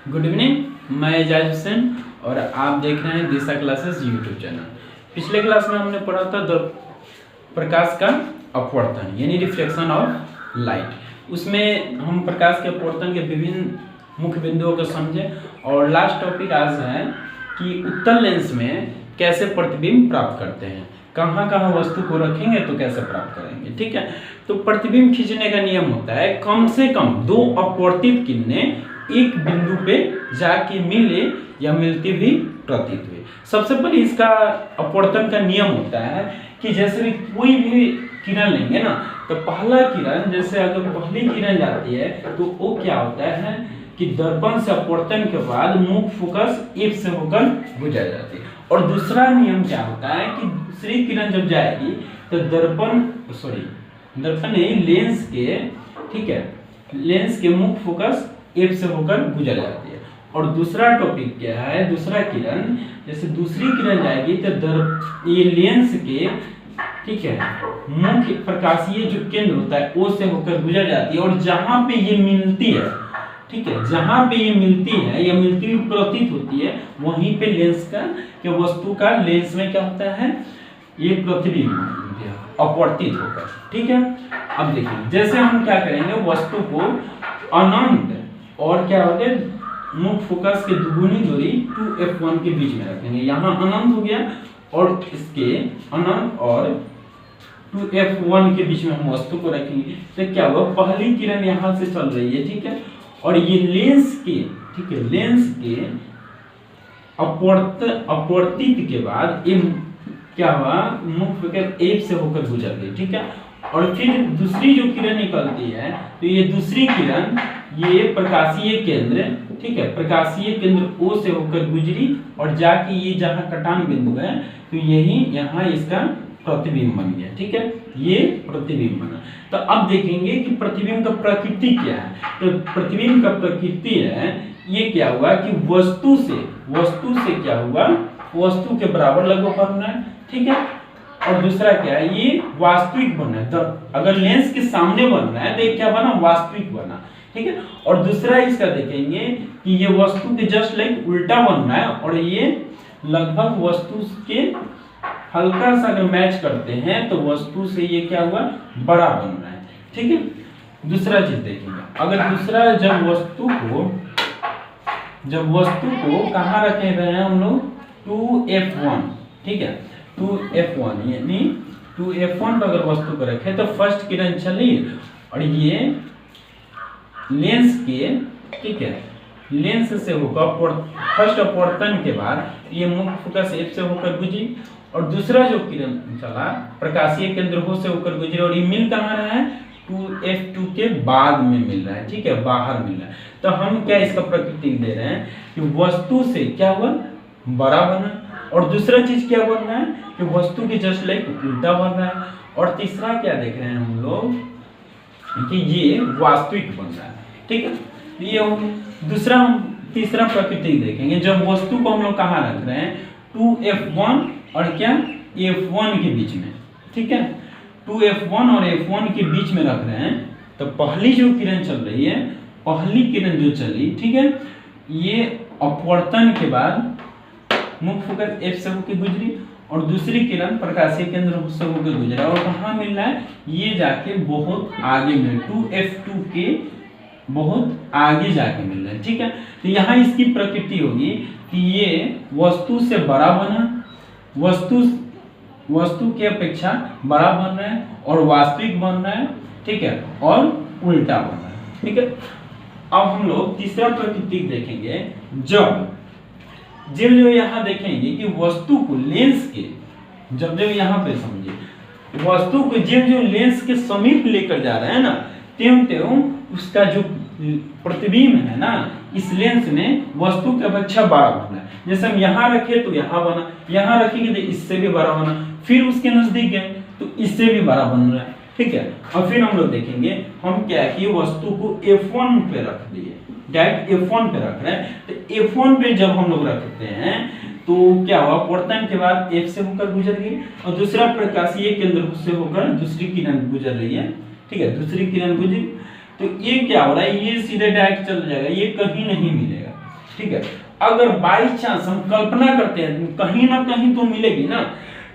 Good evening, मैं एजाज हुसैन और आप देख रहे हैं दिशा क्लासेस यूट्यूब चैनल। पिछले क्लास में हमने पढ़ा था प्रकाश का अपवर्तन यानी रिफ्लेक्शन ऑफ लाइट। उसमें हम प्रकाश के अपवर्तन के विभिन्न मुख्य बिंदुओं को समझे और लास्ट टॉपिक आज है कि उत्तल लेंस में कैसे प्रतिबिंब प्राप्त करते हैं, कहाँ कहाँ वस्तु को रखेंगे तो कैसे प्राप्त करेंगे। ठीक है, तो प्रतिबिंब खींचने का नियम होता है कम से कम दो अपवर्तित किरणें एक बिंदु पे जाके मिले या मिलती हुई प्रतीत हुई। सबसे पहले इसका अपवर्तन का नियम होता है कि जैसे भी कोई भी किरण लेंगे ना, तो पहला किरण जैसे अगर पहली किरण जाती है तो वो क्या होता है कि दर्पण से अपवर्तन के बाद मुख्य फोकस F से होकर गुजर जाती है। और दूसरा नियम क्या होता है कि दूसरी किरण जब जाएगी तो दर्पण नहीं लेंस के, ठीक है, लेंस के मुख्य फोकस F से होकर गुजर जाती है। और दूसरा टॉपिक क्या है, दूसरा किरण जैसे दूसरी किरण जाएगी तो ये लेंस के, ठीक है, मुख्य प्रकाशीय जो केंद्र होता है O से होकर गुजर जाती है। और जहां पे ये मिलती है, ठीक है, जहां पे ये मिलती है या मिलती हुई प्रतीत होती है वहीं पे लेंस का कि वस्तु का लेंस में क्या होता है, ये प्रतिबिंब अपवर्तित होकर। ठीक है, अब देखिए जैसे हम क्या करेंगे, वस्तु को अनंत और क्या होते हैं मुख्य फोकस के दुगुनी दूरी 2f1 के बीच में रखेंगे। यहाँ अनंत हो गया और इसके अनंत और 2f1 के बीच में हम वस्तु को रखेंगे। तो क्या हुआ, पहली किरण यहाँ से चल रही है, ठीक है, और ये लेंस के, ठीक है, लेंस के अपवर्तित के बाद ये क्या हुआ, मुख्य फोकस F से होकर गुजर गई। ठीक है, और फिर दूसरी जो किरण निकलती है तो ये दूसरी किरण ये प्रकाशीय केंद्र, ठीक है, प्रकाशीय केंद्र O से होकर गुजरी और जाके ये जहां कटान बिंदु है तो यही यहाँ इसका प्रतिबिंब बन गया। ठीक है, ये प्रतिबिंब बना। तो अब देखेंगे कि प्रतिबिंब का प्रकृति क्या है। तो प्रतिबिंब का प्रकृति है, ये क्या हुआ कि वस्तु से क्या हुआ, वस्तु के बराबर लगभग बनना है। ठीक है, और दूसरा क्या है, ये वास्तविक बना है। अगर लेंस के सामने बन रहा है तो ये क्या बना, वास्तविक बना। ठीक है, और दूसरा इसका देखेंगे कि ये वस्तु के जस्ट लाइक उल्टा बन रहा है और ये लगभग वस्तु के हल्का सा अगर मैच करते हैं तो वस्तु से ये क्या हुआ, बड़ा बन रहा है। ठीक है, दूसरा चीज देखेंगे, अगर दूसरा जब वस्तु को कहाँ रखे गए हैं हम लोग, 2f1, ठीक है, 2f1 यानी 2f1 पर अगर वस्तु को रखे तो फर्स्ट किरण चली और ये लेंस के, ठीक है, लेंस से होकर फर्स्ट अपवर्तन के बाद ये मुख्य फोकस F से होकर गुजरी और दूसरा जो किरण चला प्रकाशीय केंद्र O से होकर गुजरी और ये मिल कहाँ रहा है, 2f2 के बाद में मिल रहा है। ठीक है, बाहर मिल रहा है। तो हम क्या इसका प्रकृति दे रहे हैं कि वस्तु से क्या हुआ, बड़ा बना, और दूसरा चीज क्या बन रहा है कि वस्तु के जस्ट लाइक उल्टा बन रहा है। और तीसरा क्या देख रहे हैं हम लोग कि ये वास्तविक बन रहा है। ठीक है, ये तीसरा प्रकृति देखेंगे, जब वस्तु को हम लोग कहाँ रख रहे हैं, 2f1 और क्या f1 के बीच में। ठीक है, 2f1 और f1 के बीच में रख रहे हैं तो पहली जो किरण चल रही है, पहली किरण जो चली, ठीक है, ये अपवर्तन के बाद मुख्य फोकस F से होकर गुजरी और दूसरी किरण प्रकाशीय केंद्र से होकर गुजरा और कहाँ मिल रहा है, ये जाके बहुत आगे में 2f2 के बहुत आगे जाके मिल रहा है। ठीक है, तो यहाँ इसकी प्रकृति होगी कि ये वस्तु से बड़ा बना, वस्तु की अपेक्षा बड़ा बन रहा है और वास्तविक बन रहा है। ठीक है, और उल्टा बन रहा है। ठीक है, अब हम लोग तीसरा प्रकृति देखेंगे, जब जो यहाँ देखेंगे कि वस्तु को लेंस के जब यहाँ पे समझिए, वस्तु को जो लेंस के समीप लेकर जा रहे हैं ना, त्यों उसका जो प्रतिबिंब है ना, इस लेंस में वस्तु की अपेक्षा बड़ा बना है। जैसे हम यहाँ रखे तो यहाँ बना, यहाँ रखेंगे तो इससे भी बड़ा बना, फिर उसके नजदीक गए तो इससे भी बड़ा बन रहा है। ठीक है, और फिर हम लोग देखेंगे हम क्या कि वस्तु को f1 पे रख दिए, डायरेक्ट f1 पे रख रहे हैं। तो f1 पे जब हम लोग रखते हैं तो क्या हुआ, अपवर्तन के बाद F से होकर गुजर गई और दूसरा प्रकाशीय केंद्र से होकर दूसरी किरण गुजर रही है। ठीक है, दूसरी किरण गुजरी तो ये क्या हो रहा है, ये सीधे डायरेक्ट चल जाएगा, ये कहीं नहीं मिलेगा। ठीक है। अगर बाई चांस हम कल्पना करते हैं कहीं ना कहीं तो मिलेगी ना,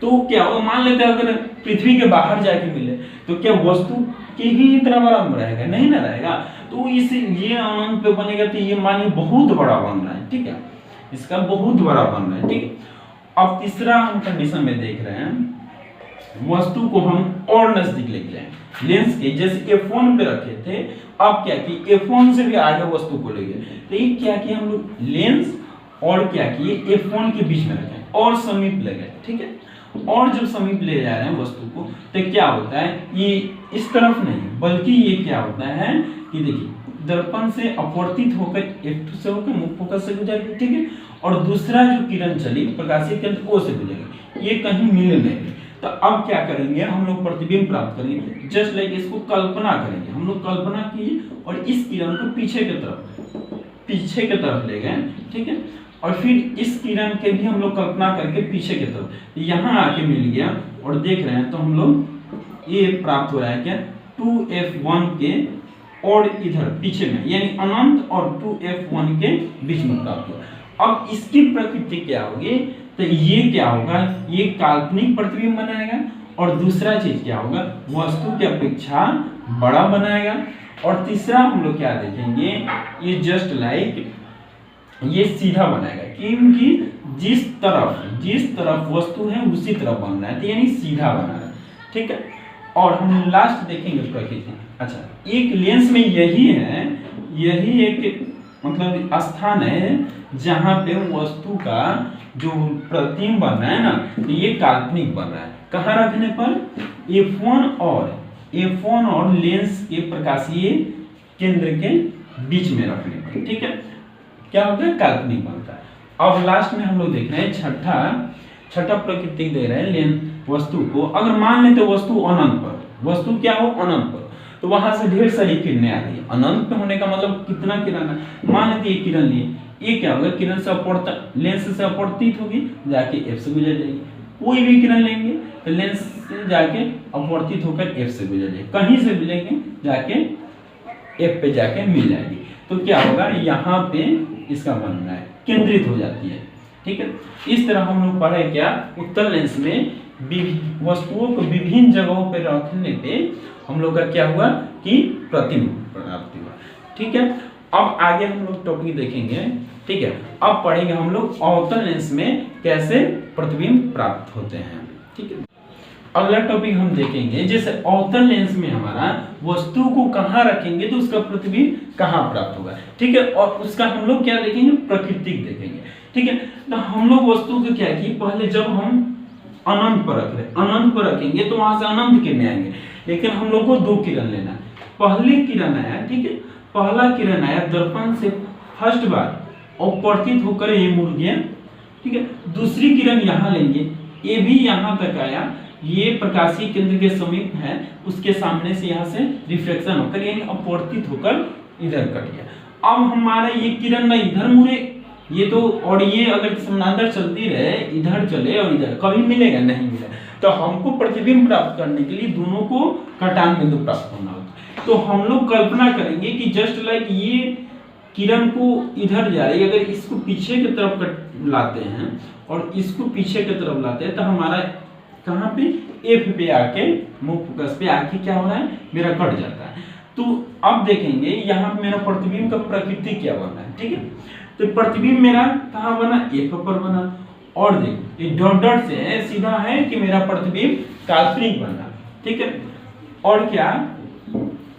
तो क्या वो मान लेते हैं अगर पृथ्वी के बाहर जाके मिले तो क्या वस्तु की ही इतना बड़ा रहेगा? नहीं ना रहेगा। तो इस ये अनंत पे बनेगा तो ये मानिए बहुत बड़ा बन रहा है, ठीक है, इसका बहुत बड़ा बन रहा है, ठीक है। अब तीसरा हम कंडीशन में देख रहे हैं, वस्तु को हम और नजदीक लेके आए लेंस के, जैसे F1 पे रखे थे, अब क्या कि F1 से भी आगे वस्तु को ले गए, तो ये क्या किया हम लोग लेंस और क्या किए F1 के बीच में रखे और समीप ले गए, ठीक है। और जब समीप ले जा रहे हैं वस्तु को तो क्या होता है, ये इस तरफ नहीं बल्कि ये क्या होता है कि देखिए दर्पण से अपवर्तित होकर F2 से होकर मुख्य फोकस से गुजरेगी, ठीक है, और दूसरा जो किरण चली प्रकाशीय केंद्र O से गुजरेगी, ये कहीं मिले नहीं। तो अब क्या करेंगे हम लोग प्रतिबिंब प्राप्त करेंगे, जस्ट लाइक इसको कल्पना करेंगे, हम लोग कल्पना किए और इस किरण को पीछे की तरफ ले गए, ठीक है, और फिर इस किरण के भी हम लोग कल्पना करके पीछे की तरफ यहाँ आके मिल गया और देख रहे हैं तो हम लोग ये प्राप्त हो रहा है क्या 2F1 के और इधर पीछे में यानी अनंत और 2F1 के बीच में प्राप्त हुआ। अब इसकी प्रकृति क्या होगी, तो ये क्या होगा, ये काल्पनिक प्रतिबिंब बनाएगा और दूसरा चीज क्या होगा, वस्तु की अपेक्षा बड़ा बनाएगा। और तीसरा हम लोग क्या देखेंगे, ये जस्ट लाइक ये सीधा बनाएगा क्योंकि जिस तरफ वस्तु है उसी तरफ बन रहा है, तो यानी सीधा बना रहा है, ठीक है। और हम लास्ट देखेंगे प्रकृति। अच्छा एक लेंस में यही एक मतलब स्थान है जहां पे वस्तु का जो प्रतिबिंब बन रहा है ना, तो ये काल्पनिक बन रहा है। कहाँ रखने पर, F1 और लेंस के प्रकाशीय केंद्र के बीच में रखने पर, ठीक है, क्या होता है, काल्पनिक बनता है। अब लास्ट में हम लोग देख रहे हैं छठा प्रकृति दे रहे हैं लेंस वस्तु को। अगर मान लेते वस्तु अनंत पर, वस्तु क्या हो अनंत पर, तो वहां से ढेर सारी किरणें आ रही है। अनंत पे होने का मतलब कितना किरण है, मान लेते ये किरण लिए, ये क्या होगा, किरण से लेंस से अपवर्तित होगी जाके F से गुजर जाएगी। कोई भी किरण लेंगे तो लेंस से जाके अपवर्तित होकर F से गुजर जाएगी, कहीं से भी लेंगे जाके F पे जाके मिल जाएगी। तो क्या होगा, यहाँ पे इसका बनना है केंद्रित हो जाती है, ठीक है। इस तरह हम लोग पढ़े क्या, उत्तल लेंस में वस्तुओं को विभिन्न जगहों पर रखने पे हम लोग का क्या हुआ कि प्रतिबिंब प्राप्त हुआ, ठीक है। अब आगे हम लोग टॉपिक देखेंगे, ठीक है। अब पढ़ेंगे हम लोग अवतल लेंस में कैसे प्रतिबिंब प्राप्त होते हैं, ठीक है। अगला टॉपिक हम देखेंगे जैसे अवतल लेंस में हमारा वस्तु को कहाँ रखेंगे तो उसका प्रतिबिंब कहाँ प्राप्त होगा, ठीक है। और उसका हम लोग क्या देखेंगे, प्रकृतिक देखेंगे, ठीक है। तो हम लोग वस्तु को क्या की, पहले जब हम अनंत पर रखेंगे तो वहां से अनंत किरणें आएंगे, लेकिन हम लोग को दो किरण लेना है। पहली किरण आया, ठीक है, पहला किरण आया दर्पण से फर्स्ट बार अपवर्तित होकर ये मुड़ गया, ठीक है। दूसरी किरण यहाँ लेंगे, ये भी यहाँ तक आया, ये प्रकाशीय केंद्र के समीप है, उसके सामने से यहाँ से रिफ्लेक्शन होकर यानी अपवर्तित होकर इधर कट गया। अब हमारा ये किरण ना इधर मुड़े, ये तो और ये अगर समानांतर चलती रहे, इधर चले और इधर, कभी मिलेगा नहीं मिलेगा। तो हमको प्रतिबिंब प्राप्त करने के लिए दोनों को कटान बिंदु प्राप्त होना होता है। तो हम लोग कल्पना करेंगे कि जस्ट लाइक ये किरण को इधर जा रही है, अगर इसको पीछे की तरफ लाते हैं और इसको पीछे की तरफ लाते हैं तो हमारा कहाँ पे F पे आके मुख्य फोकस पे आके क्या हो रहा है, मेरा कट जाता है। तो अब देखेंगे यहाँ मेरा प्रतिबिंब का प्रकृति क्या बना है, ठीक है। तो प्रतिबिंब मेरा कहाँ बना, F पर बना, और देखो ये डॉट डॉट से सीधा है कि मेरा प्रतिबिंब काल्पनिक बना, ठीक है। और क्या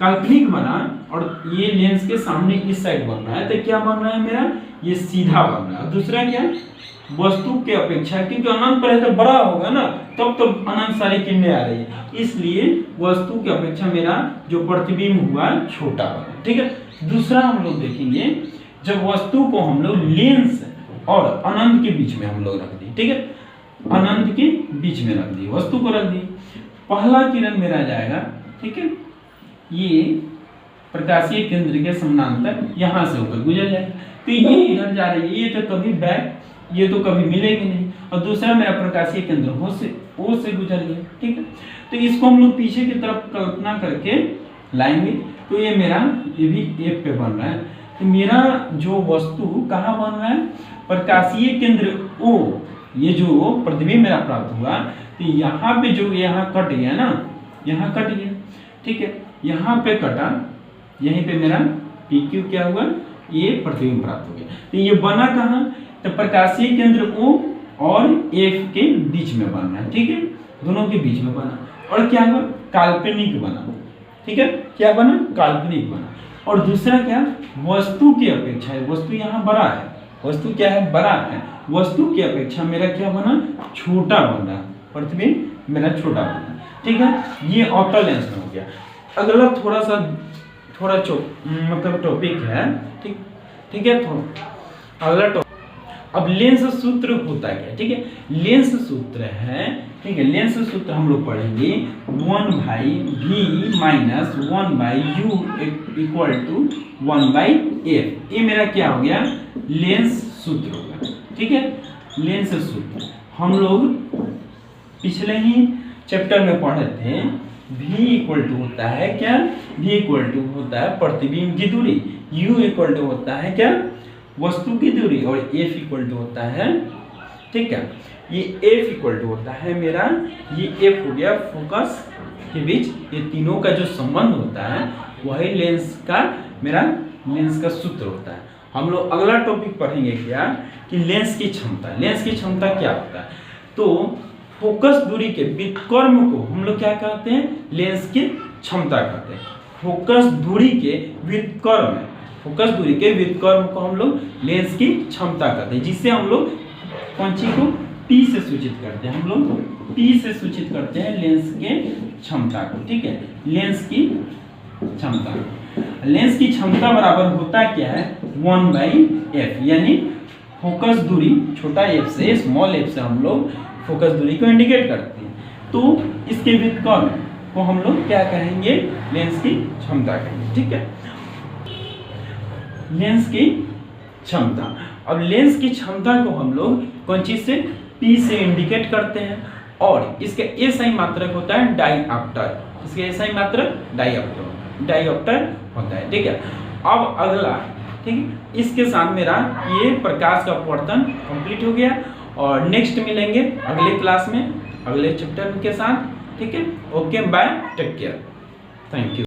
काल्पनिक बना और ये लेंस के सामने इस साइड बन रहा है, तो क्या बन रहा है मेरा, ये सीधा बन रहा है। दूसरा क्या, वस्तु के अपेक्षा, क्योंकि अनंत पर है तो बड़ा होगा ना, तब तो अनंत सारी किरणें आ रही है, इसलिए वस्तु की अपेक्षा मेरा जो प्रतिबिंब हुआ छोटा बना, ठीक है। दूसरा हम लोग देखेंगे जब वस्तु को हम लोग लेंस और अनंत के बीच में हम लोग रख दिए, ठीक है, अनंत के बीच में रख दी वस्तु को, रख दी, पहला किरण मेरा जाएगा, ठीक है, ये प्रकाशीय केंद्र के समानांतर यहाँ से होकर गुजर जाएगा, तो ये इधर जा रही है, ये तो कभी बैक, ये तो कभी मिलेगी नहीं। और दूसरा मेरा प्रकाशीय केंद्र O से गुजर गया, ठीक है। तो इसको हम लोग पीछे की तरफ कल्पना करके लाएंगे, तो ये मेरा ये भी F पे बन रहा है, तो मेरा जो वस्तु कहाँ बन रहा है, प्रकाशीय केंद्र O, ये जो प्रतिबिंब मेरा प्राप्त हुआ, तो यहाँ पे जो यहाँ कट गया ना, यहाँ कट गया, ठीक है, यहाँ पे कटा, यहीं पे मेरा PQ क्या हुआ, ये प्रतिबिंब प्राप्त हो गया। तो ये बना कहाँ, तो प्रकाशीय केंद्र O और F के बीच में बना है, ठीक है, दोनों के बीच में बना। और क्या हुआ, काल्पनिक बना, ठीक है, क्या बना, काल्पनिक बना। और दूसरा क्या, वस्तु की अपेक्षा, वस्तु यहाँ बड़ा है, वस्तु क्या है, बड़ा है, वस्तु की अपेक्षा मेरा क्या बना, छोटा बन रहा, प्रतिबिंब मेरा छोटा बना, ठीक है। ये ऑप्टल लेंस में हो गया। अगला थोड़ा मतलब टॉपिक है, ठीक है, अगला टॉपिक, अब लेंस सूत्र होता है क्या, ठीक है, लेंस सूत्र है, ठीक है, लेंस सूत्र हम लोग पढ़ेंगे 1/v minus 1/u equal to 1/f। ये मेरा क्या हो गया, लेंस सूत्र होगा, ठीक है, लेंस सूत्र हम लोग पिछले ही चैप्टर में पढ़े थे। v इक्वल टू होता है क्या, v इक्वल टू होता है प्रतिबिंब की दूरी, u इक्वल टू होता है क्या, वस्तु की दूरी, और f इक्वल टू होता है, ठीक है, ये f इक्वल टू होता है मेरा, ये f हो गया फोकस के बीच, ये तीनों का जो संबंध होता है वही लेंस का मेरा लेंस का सूत्र होता है। हम लोग अगला टॉपिक पढ़ेंगे क्या, कि लेंस की क्षमता, लेंस की क्षमता क्या होता है। तो फोकस दूरी के व्युत्क्रम को हम लोग क्या कहते हैं, लेंस की क्षमता कहते हैं। फोकस दूरी के व्युत्क्रम, फोकस दूरी के व्युत्क्रम को हम लोग लेंस की क्षमता कहते हैं, जिससे हम लोग कौन चीज को, P से सूचित करते हैं, हम लोग P से सूचित करते हैं लेंस के क्षमता को, ठीक है, लेंस की क्षमता। लेंस की क्षमता बराबर होता क्या है, 1/f, यानी फोकस दूरी छोटा f से, स्मॉल f से हम लोग फोकस दूरी को इंडिकेट करते हैं। तो इसके व्युत्क्रम को हम लोग क्या कहेंगे, लेंस की क्षमता कहेंगे, ठीक है, लेंस की क्षमता। अब लेंस की क्षमता को हम लोग कौन चीज से, P से इंडिकेट करते हैं, और इसका SI मात्रक होता है डायऑप्टर, इसका SI मात्रक डायऑप्टर होता है, ठीक है। अब अगला, ठीक है, इसके साथ मेरा ये प्रकाश का अपवर्तन कंप्लीट हो गया, और नेक्स्ट मिलेंगे अगले क्लास में अगले चैप्टर के साथ, ठीक है। Okay, bye, take care, thank you.